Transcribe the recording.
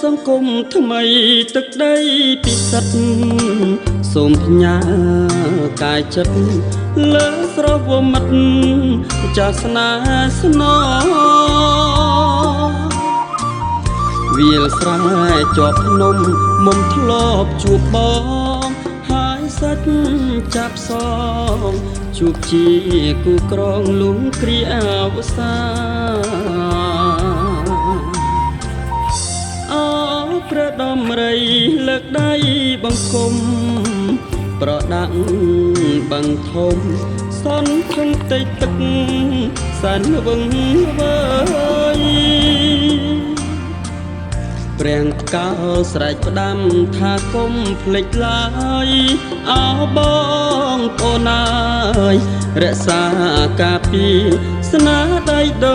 សង្គមថ្មីទឹកដីពិសិដ្ឋសូមផ្ញើកាយចិត្តលើស្រវមិត្តចាសនាស្នវាលស្រែជាប់ភ្នំមុំធ្លាប់ជួបបងហើយសាច់ចាប់សងជួបជាគូក្រងលំគ្រាអវសាព្រះដំរីលើកដៃបង្គំប្រដាក់បឹងធំសន់ខំតិចទឹកសានវឹងវើយព្រាំងផ្កោស្រែកផ្ដាំថាគុំភ្លេចឡើយអោបងប្អូនអើយរក្សាការពារស្នាដៃ